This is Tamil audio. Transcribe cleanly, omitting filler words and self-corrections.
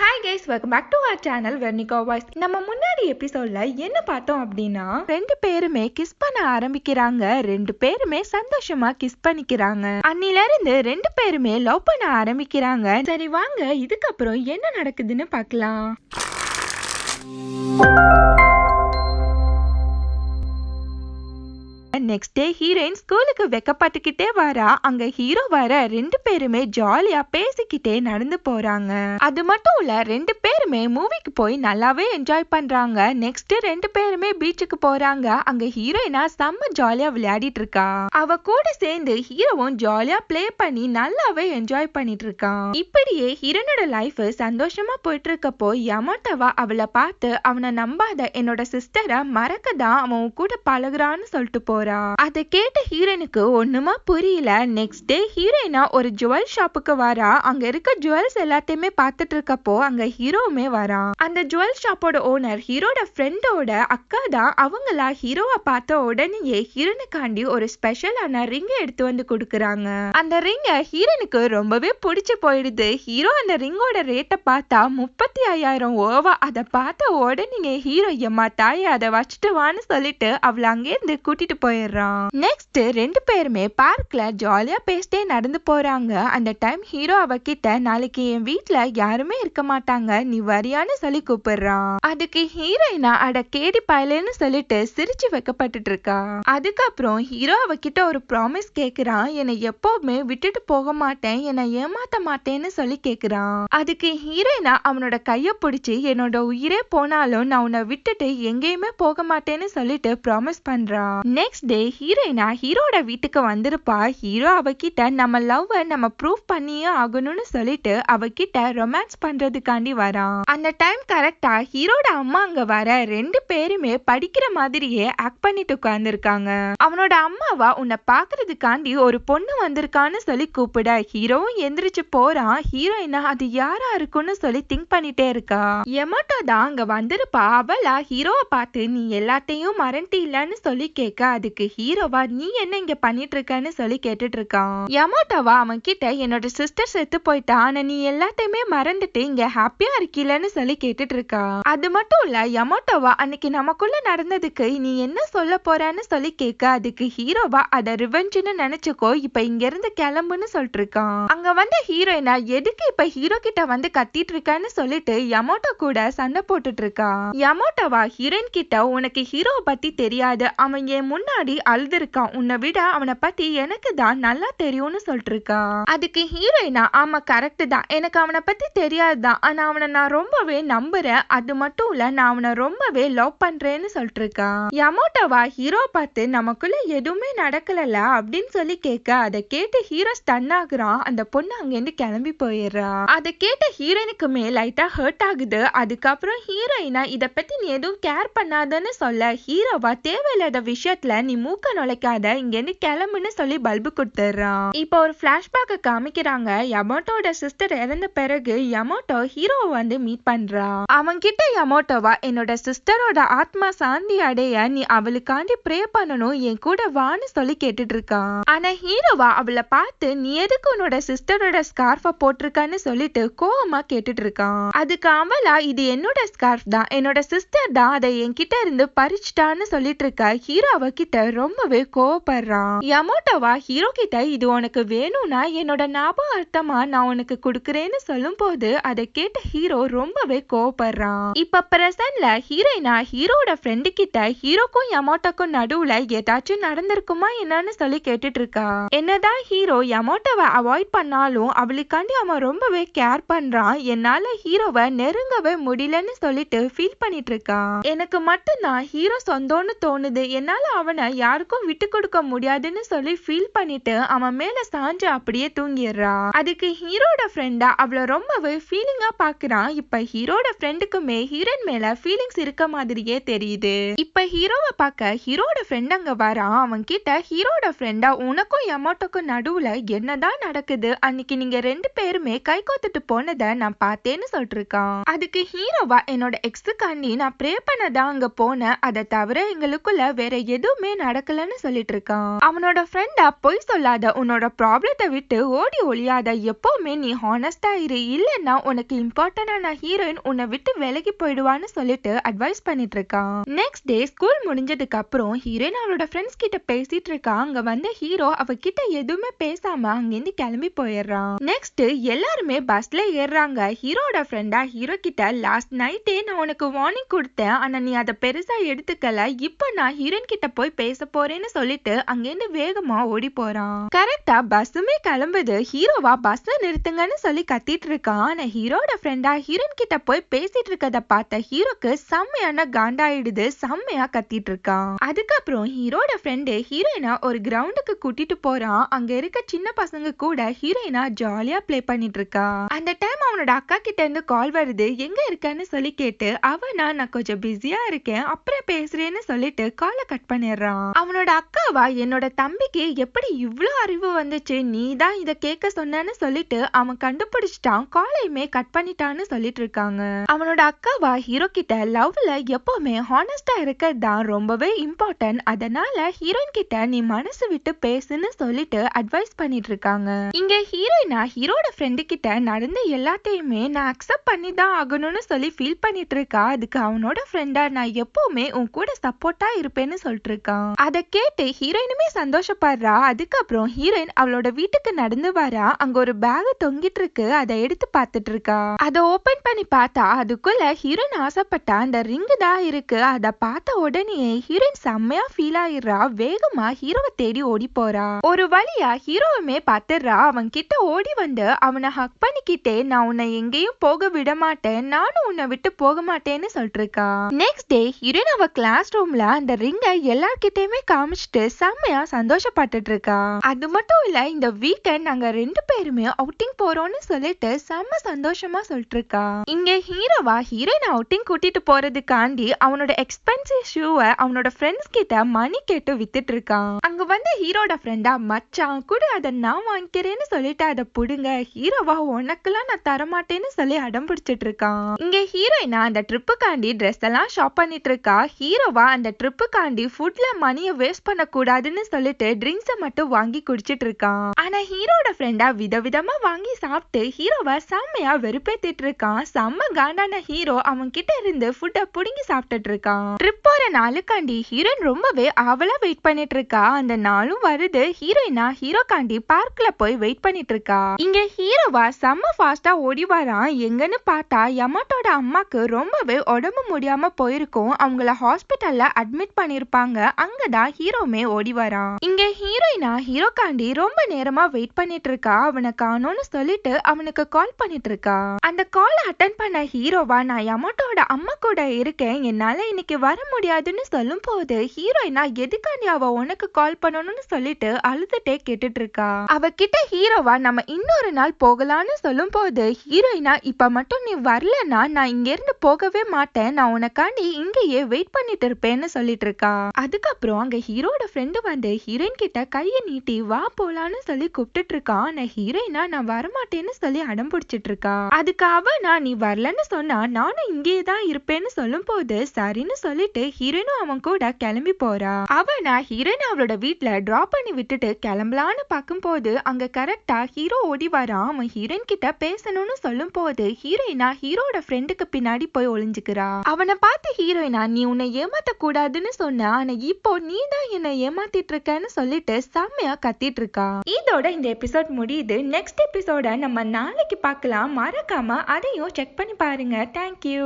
Hi guys, welcome back to our channel Vernika voice. நம்ம முன்னாடி எபிசோட்ல என்ன பார்த்தோம் அப்படின்னா, ரெண்டு பேருமே கிஸ் பண்ண ஆரம்பிக்கிறாங்க. ரெண்டு பேருமே சந்தோஷமா கிஸ் பண்ணிக்கிறாங்க. அன்னில இருந்து ரெண்டு பேருமே லவ் பண்ண ஆரம்பிக்கிறாங்க. சரி வாங்க இதுக்கப்புறம் என்ன நடக்குதுன்னு பார்க்கலாம். நெக்ஸ்ட் டே ஹீரோயின் ஸ்கூலுக்கு வெக்கப்பட்டுக்கிட்டே வரா. அங்க ஹீரோ வர ரெண்டு பேருமே ஜாலியா பேசிக்கிட்டே நடந்து போறாங்க. அது மட்டும் இல்ல, ரெண்டு பேருமே மூவிக்கு போய் நல்லாவே என்ஜாய் பண்றாங்க. நெக்ஸ்ட் ரெண்டு பேருமே பீச்சுக்கு போறாங்க. அங்க ஹீரோயினா செம்ம ஜாலியா விளையாடிட்டு இருக்கா. அவ கூட சேர்ந்து ஹீரோவும் ஜாலியா பிளே பண்ணி நல்லாவே என்ஜாய் பண்ணிட்டு இருக்கான். இப்படியே ஹீரோனோட லைஃப் சந்தோஷமா போயிட்டு இருக்கப்போ யமோட்டோவா அவளை பார்த்து, அவனை நம்பாத, என்னோட சிஸ்டரை மறக்கதான் அவன் கூட பழகுறான்னு சொல்லிட்டு போறா. அதை கேட்ட ஹீரோனுக்கு ஒண்ணுமா புரியல. நெக்ஸ்ட் டே ஹீரோயினா ஒரு ஜுவல் ஷாப்புக்கு வரா. அங்க இருக்க ஜுவல்ஸ் எல்லாத்தையுமே பார்த்துட்டு இருக்கப்போ அங்க ஹீரோவுமே வரா. அந்த ஜுவல் ஷாப்போட ஓனர் ஹீரோட ஃப்ரெண்டோட அக்கா தான். அவங்களா ஹீரோவை பார்த்த உடனேயே ஹீரோனுக்காண்டி ஒரு ஸ்பெஷலான ரிங் எடுத்து வந்து கொடுக்குறாங்க. அந்த ரிங்க ஹீரோனுக்கு ரொம்பவே பிடிச்சு போயிடுது. ஹீரோ அந்த ரிங்கோட ரேட்டை பார்த்தா 35,000 ஓவா. அதை பார்த்த உடனே ஹீரோ, எம்மா தாய், அதை வச்சுட்டு வான்னு சொல்லிட்டு அவளை அங்கேருந்து கூட்டிட்டு போயிடுறான். நெக்ஸ்ட் ரெண்டு பேருமே பார்க்ல ஜாலியா பேசிட்டே நடந்து போறாங்க. அந்த டைம் ஹீரோ அவகிட்ட, நாளைக்கு என் வீட்ல யாருமே இருக்க மாட்டாங்க, நீ வரியான்னு சொல்லி கூப்பிடுறான். அதுக்கு ஹீரோயினா, அட கேடி பயலேன்னு சொல்லிட்டு சிரிச்சு வைக்கப்பட்டுட்டு இருக்கா. அதுக்கப்புறம் ஹீரோ அவகிட்ட ஒரு ப்ராமிஸ் கேக்குறான். என்னை எப்பவுமே விட்டுட்டு போக மாட்டேன், என்னை ஏமாத்த மாட்டேன்னு சொல்லி கேக்குறான். அதுக்கு ஹீரோயினா அவனோட கைய பிடிச்சி, என்னோட உயிரே போனாலும் நான் உன்னை விட்டுட்டு எங்கேயுமே போக மாட்டேன்னு சொல்லிட்டு ப்ராமிஸ் பண்றான். நெக்ஸ்ட் டே ஹீரோயினா ஹீரோட வீட்டுக்கு வந்திருப்பா. ஹீரோ அவகிட்ட நம்ம லவ் நம்ம ப்ரூவ் பண்ணியே ஆகணும்னு சொல்லிட்டு அவகிட்ட ரொமான்ஸ் பண்றதுக்காண்டி வரான். அந்த டைம் கரெக்டா ஹீரோட அம்மா அங்க வர. ரெண்டு பேருமே படிக்கிற மாதிரியே ஆக்ட் பண்ணிட்டு உட்கார்ந்துருக்காங்க. அவனோட அம்மாவா, உன்னை பாக்குறதுக்காண்டி ஒரு பொண்ணு வந்திருக்கான்னு சொல்லி கூப்பிட. ஹீரோவும் எந்திரிச்சு போறான். ஹீரோயினா அது யாரா இருக்குன்னு சொல்லி திங்க் பண்ணிட்டே இருக்கா. யமோட்டோ தான் அங்க வந்திருப்பா. அவளா ஹீரோவை பார்த்து, நீ எல்லாத்தையும் மறந்து இல்லன்னு சொல்லி கேட்க. அதுக்கு ஹீரோவா, நீ என்ன இங்க பண்ணிட்டு இருக்கன்னு சொல்லி கேட்டுட்டு இருக்கான். யமோட்டோவா அவன் கிட்ட, என்னோட சிஸ்டர் செத்து போயிட்டா, ஆனா நீ எல்லாத்தையுமே மறந்துட்டு இங்க ஹாப்பியா இருக்கீலன்னு சொல்லி கேட்டுட்டு இருக்கா. அது மட்டும் இல்ல, யமோட்டோவா அன்னைக்கு நமக்குள்ள நடந்ததுக்கு நீ என்ன சொல்ல போறான்னு சொல்லி கேட்க. அதுக்கு ஹீரோவா, அத ரிவெஞ்சுன்னு நினைச்சுக்கோ, இப்ப இங்க இருந்து கிளம்புன்னு சொல்லிட்டு இருக்கான். அங்க வந்த ஹீரோயினா, எதுக்கு இப்ப ஹீரோ கிட்ட வந்து கத்திட்டு இருக்கான்னு சொல்லிட்டு யமோட்டோ கூட சண்டை போட்டுட்டு இருக்கா. யமோட்டோவா ஹீரோயின் கிட்ட, உனக்கு ஹீரோவை பத்தி தெரியாது, அவன் என் முன்னாடி அழுதுருக்கான், உன்னை விட அவனை பத்தி எனக்கு தான் நல்லா தெரியும்னு சொல்லிட்டு இருக்கா. அதுக்கு ஹீரோயினா, ஆமா கரெக்ட் தான், எனக்கு அவனை பத்தி தெரியாதுதான், ஆனா அவனை நான் ரொம்பவே நம்புறேன், அது மட்டும் இல்ல நான் அவனை ரொம்பவே லவ் பண்றேன்னு சொல்லிட்டு இருக்கா. யமோட்டோவா ஹீரோ பார்த்து, நமக்குள்ள எதுவுமே நடக்கல அப்படின்னு சொல்லி கேட்க. அதை கேட்டு ஹீரோ ஸ்டன் ஆகுறான். அந்த பொண்ணு அங்கிருந்து கிளம்பி போயிடுறா. அதை கேட்ட ஹீரோயினுக்குமே லைட்டா ஹர்ட் ஆகுது. அதுக்கப்புறம் ஹீரோயினா, இத பத்தி நீ எதுவும் கேர் பண்ணாதன்னு சொல்ல. ஹீரோவா, தேவையில்லாத விஷயத்துல நீ மூக்க நுழைக்காத, இங்க இருந்து கிளம்புன்னு சொல்லி பல்பு கொடுத்துறான். இப்போ ஒரு பிளாஷ்பேக்க காமிக்கிறாங்க. யமோட்டோட சிஸ்டர் இறந்த பிறகு யமோட்டோ ஹீரோவை வந்து மீட் பண்றா. அவன் கிட்ட யமோட்டோவா, என்னோட சிஸ்டரோட ஆத்மா சாந்தி அடைய நீ அவளுக்காண்டி ப்ரே பண்ணணும், என் கூட வான்னு சொல்லி கேட்டுட்டு இருக்கான். ஆனா ஹீரோவா அவளை பார்த்து, நீ எதுக்கு உன்னோட சிஸ்டரோட ஸ்கார்ஃப போட்டிருக்கான்னு சொல்லிட்டு கோவமா கேட்டுட்டு இருக்கான். அதுக்கு அவளா, இது என்னோட ஸ்கார்ஃப் தான், என்னோட சிஸ்டர் தான் அதை என்கிட்ட இருந்து பறிச்சுட்டான்னு சொல்லிட்டு இருக்கா. ஹீரோ அவகிட்ட ரொம்பவே கோவப்படுறான். யமோட்டோவா ஹீரோ கிட்ட, இது உனக்கு வேணும்னா என்னோட ஞாபகார்த்தமா நான் உனக்கு கொடுக்குறேன்னு சொல்லும் போது அதை கேட்ட ஹீரோ ரொம்பவே கோவப்படுறான். இப்ப பிரசன்ட்ல ஹீரோயினா ஹீரோட ஃப்ரெண்டு கிட்ட, ஹீரோக்கும் யமோட்டோக்கும் நடுவுல ஏதாச்சும் நடந்திருக்குமா என்னன்னு சொல்லி கேட்டுட்டு இருக்கா. என்னதான் ஹீரோ யமோட்டோவை அவாய்ட் பண்ணாலும் அவளுக்காண்டி அவன் ரொம்பவே கேர் பண்றான். என்னால ஹீரோவை நெருங்கவே முடியலன்னு சொல்லிட்டு ஃபீல் பண்ணிட்டு இருக்கான். எனக்கு மட்டும்தான் ஹீரோ சொந்தம்னு தோணுது, என்னால அவனை யாருக்கும் விட்டு கொடுக்க முடியாதுன்னு சொல்லி ஃபீல் பண்ணிட்டு அவன் மேல சாஞ்சு அப்படியே தூங்கிடுறா. அதுக்கு ஹீரோட ஃப்ரெண்டா அவளை ரொம்பவே ஃபீலிங்கா பாக்குறான். இப்ப ஹீரோட ஃப்ரெண்டுக்குமே ஹீரோயின் மேல ஃபீலிங்ஸ் இருக்க மாதிரியே தெரியுது. இப்ப ஹீரோவை பார்க்க ஹீரோட ஃப்ரெண்ட் அங்க வரான். அவன் கிட்ட, ஹீரோட ஃப்ரெண்டா, உனக்கும் யமோட்டோக்கும் நடுவுல என்னதான் நடக்குது, அன்னைக்கு நீங்க ரெண்டு பேருமே கை கோத்துட்டு போனதை நான் பார்த்தேன்னு சொல்லிட்டு இருக்கான். அதுக்கு ஹீரோவா, என்னோட எக்ஸுக்காண்டி நான் ப்ரே பண்ணதான் அங்க போனேன், அதை தவிர எங்களுக்குள்ள வேற எதுவுமே நடக்கலன்னு சொல்லிட்டு இருக்கான். அவனோட ஃப்ரெண்டா, பொய் சொல்லாத, உன்னோட ப்ராப்ளத்தை விட்டு ஓடி ஒளியாத, எப்பவுமே நீ ஹானஸ்டா இரு, இல்லைன்னா உனக்கு இம்பார்ட்டன்ட் காண்டான ஹீரோயின் உன்னை விட்டு விலகி போயிடுவான்னு சொல்லிட்டு அட்வைஸ் பண்ணிட்டு இருக்கான். நெக்ஸ்ட் டே ஸ்கூல் முடிஞ்சதுக்கு அப்புறம் ஹீரோயின் அவளோட ஃப்ரெண்ட்ஸ் கிட்ட பேசிட்டு இருக்கா. அங்க வந்த ஹீரோ அவகிட்ட எதுவுமே பேசாம அங்கிருந்து கிளம்பி போயிடுறான். நெக்ஸ்ட் எல்லாருமே பஸ்ல ஏறுறாங்க. ஹீரோட ஃப்ரெண்டா ஹீரோ கிட்ட லாஸ்ட் நைட்டே நான் உனக்கு வார்னிங் கொடுத்தேன், ஆனா நீ அதை பெருசா எடுத்துக்கல, இப்ப நான் ஹீரோயின் கிட்ட போய் பேச போறேன்னு சொல்லிட்டு அங்கிருந்து வேகமா ஓடி போறான். கரெக்டா பஸ்ஸுமே கிளம்புது. ஹீரோவா பஸ் நிறுத்துங்கன்னு சொல்லி கத்திட்டு இருக்கான். ஆனா ஹீரோட ஃப்ரெண்டா ஹீரோயின் கிட்ட போய் பேசிட்டு இருக்கத பார்த்த ஹீரோக்கு செம்மையான காண்டாயிடுது. செம்மையா கத்திட்டு இருக்கான். அதுக்கப்புறம் ஹீரோட ஃப்ரெண்டு ஹீரோயினா ஒரு கிரவுண்டுக்கு கூட்டிட்டு போறான். அங்க இருக்க சின்ன பசங்க கூட ஹீரோயினா ஜாலியா பிளே பண்ணிட்டு இருக்கா. அந்த டைம் அவனோட அக்கா கிட்ட இருந்து கால் வருது. எங்க இருக்கன்னு சொல்லி கேட்டு அவனா நான் கொஞ்சம் பிஸியா இருக்கேன் அப்புறம் பேசுறேன்னு சொல்லிட்டு காலை கட் பண்ணிடுறான். அவனோட அக்காவா என்னோட தம்பிக்கு எப்படி இவ்ளோ அறிவு வந்துச்சு, நீ தான் இத கேட்க சொன்னேன்னு சொல்லிட்டு அவன் கண்டுபிடிச்சிட்டான். காலையுமே கட் பண்ணிட்டான்னு சொல்லிட்டு இருக்காங்க. அவனோட அக்காவா ஹீரோ கிட்ட லவ்ல எப்பவுமே ஹானஸ்டா இருக்கிறது தான் ரொம்பவே இம்பார்ட்டன்ட், அதனால ஹீரோயின் கிட்ட நீ மனசு விட்டு பேசுன்னு சொல்லிட்டு அட்வைஸ் பண்ணிட்டு இருக்காங்க. இங்க ஹீரோயினா ஹீரோட ஃப்ரெண்டு கிட்ட நடந்த எல்லாத்தையுமே நான் அக்செப்ட் பண்ணி தான் ஆகணும்னு சொல்லி ஃபீல் பண்ணிட்டு இருக்கா. அதுக்கு அவனோட ஃப்ரெண்டா நான் எப்பவுமே உன் கூட சப்போர்ட்டா இருப்பேன்னு சொல்லிட்டு இருக்கான். அதை கேட்டு ஹீரோயினுமே சந்தோஷப்படுறா. அதுக்கப்புறம் ஹீரோயின் அவளோட வீட்டுக்கு நடந்து வரா. அங்க ஒரு பேக் தொங்கிட்டு இருக்கு. அதை எடுத்து பார்த்துட்டு இருக்கா. அதை ஓபன் பண்ணி பார்த்தா அதுக்குள்ள ஹீரோயின் ஆசைப்பட்டா அந்த ரிங்கு தான் இருக்கு. அதை பார்த்த உடனே ஹீரோயின் செம்மையா ஃபீல் ஆயிடுறா. வேகமா ஹீரோவை தேடி ஓடி போறா. ஒரு வழியா ஹீரோவுமே பாத்துறா. அவன் கிட்ட ஓடி வந்து அவனை ஹக் பண்ணிக்கிட்டே நான் உன்னை எங்கேயும் போக விட மாட்டேன், நானும் உன்னை விட்டு போக மாட்டேன்னு சொல்லிட்டு இருக்கா. நெக்ஸ்ட் டே ஹீரோயின் அவ கிளாஸ் ரூம்ல அந்த ரிங்கை எல்லார்கிட்டயுமே காமிச்சிட்டு செம்மையா சந்தோஷப்பட்டுட்டு இருக்கா. அது மட்டும் இல்ல இந்த வீக்கெண்ட் நாங்க 2 பேருமே அவுட்டிங் போறோம்னு சொல்லிட்டு செம்ம சந்தோஷமா சொல்லிட்டு இருக்கா. இங்க ஹீரோவா ஹீரோயின் அவுட்டிங் கூட்டிட்டு போறதுக்காண்டி அவனோட எக்ஸ்பென்சிவ் ஷூவை அவனோட ஃப்ரெண்ட்ஸ் கிட்ட மணி கேட்டு வித்துட்டு இருக்கான். அங்க வந்து ஹீரோட ஃப்ரெண்டா மச்சான் கூட அதை நான் வாங்கிக்கிறேன்னு சொல்லிட்டு அதை புடுங்க, ஹீரோவா உனக்கெல்லாம் நான் தரமாட்டேன்னு சொல்லி அடம் பிடிச்சிட்டு இருக்கான். இங்க ஹீரோயினா அந்த ட்ரிப்புக்காண்டி ட்ரெஸ் எல்லாம் ஷாப் பண்ணிட்டு இருக்கா. ஹீரோவா அந்த ட்ரிப்புக்காண்டி ஃபுட்ல மணியை வேஸ்ட் பண்ண கூடாதுன்னு சொல்லிட்டு ட்ரிங்க்ஸை மட்டும் வாங்கி குடிச்சிட்டு இருக்கான். ஆனா ஹீரோட ஃப்ரெண்டா விதவிதமா வாங்கி சாப்பிட்டு ஹீரோவா செம்மையா வெறுப்பேத்திட்டு இருக்கான். செம்ம காண்டான ஹீரோ அவன் கிட்ட இருந்து ஃபுட்டை புடுங்கி சாப்பிட்டுட்டு இருக்கான். ட்ரிப் போற நாளுக்காண்டி ஹீரோயின் ரொம்பவே ஆவலா வெயிட் பண்ணிட்டு இருக்கா. அந்த நாளும் வருது. ஹீரோயினா ஹீரோக்காண்டி பார்க்ல போய் வெயிட் பண்ணிட்டு இருக்கா. இங்க ஹீரோவா செம்ம ஃபாஸ்டா ஓடி வரான். எங்கன்னு பார்த்தா யமாட்டோட அம்மாக்கு ரொம்பவே உடம்பு முடியாம போயிருக்கும். அவங்கள ஹாஸ்பிட்டல்ல அட்மிட் பண்ணிருப்பாங்க. அங்கதான் ஹீரோமே ஓடி வரான். இங்க ஹீரோயினா ஹீரோக்காண்டி ரொம்ப நேரமா வெயிட் பண்ணிட்டு இருக்கா. அவனை காணோம்னு சொல்லிட்டு அவனுக்கு கால் பண்ணிட்டு இருக்கா. அந்த கால் அட்டன் பண்ண ஹீரோவா நான் யமாட்டோட அம்மா கூட இருக்கேன், என்னால இன்னைக்கு வர முடியாதுன்னு சொல்லும் போது ஹீரோயினா எதுக்காண்டி அவ உனக்கு கால் பண்ணணும்னு சொல்லிட்டு அழுதுட்டே கேட்டுட்டு இருக்கா. அவகிட்ட ஹீரோவா நம்ம இன்னொரு நாள் போகலான்னு சொல்லும் போது ஹீரோயினா இப்ப மட்டும் நீ வரலன்னா நான் இங்க இருந்து போகவே மாட்டேன், நான் உனக்காண்டி இங்கேயே வெயிட் பண்ணிட்டு இருப்பேன்னு சொல்லிட்டு இருக்கா. அதுக்கப்புறம் அங்க ஹீரோட ஃப்ரெண்டு வந்து ஹீரோயின் கிட்ட கைய நீட்டி வா போலான்னு சொல்லி கூப்பிட்டுட்டு இருக்கான். ஆனா ஹீரோயினா நான் வரமாட்டேன்னு சொல்லி அடம் பிடிச்சிட்டு இருக்கா. அதுக்கு அவனா நீ வரலன்னு சொன்னா நானும் இங்கேயே தான் இருப்பேன்னு சொல்லும் போது சரின்னு சொல்லிட்டு ஹீரோயினும் அவன் கூட கிளம்பி போறா. அவனா ஹீரோயின் அவளோட வீட்டுல டிராப் பண்ணி விட்டுட்டு கிளம்பலான்னு பார்க்கும் போது அங்க கரெக்டா ஹீரோ ஓடி வரான். அவன் ஹீரோயின் கிட்ட பேசணும்னு சொல்லும் போது ஹீரோயினா ஹீரோட ஃப்ரெண்டுக்கு பின்னாடி போய் ஒளிஞ்சுக்கிறா. அவனை பார்த்து ஹீரோயினா நீ உன்னை ஏமாத்த கூடாதுன்னு சொன்ன, ஆனா இப்போ நீ தான் என்ன ஏமாத்திட்டு இருக்கன்னு சொல்லிட்டு செம்மையா கத்திட்டு இருக்கா. இதோட இந்த எபிசோட் முடியுது. நெக்ஸ்ட் எபிசோட நம்ம நாளைக்கு பார்க்கலாம். மறக்காம அதையும் செக் பண்ணி பாருங்க. தேங்க்யூ.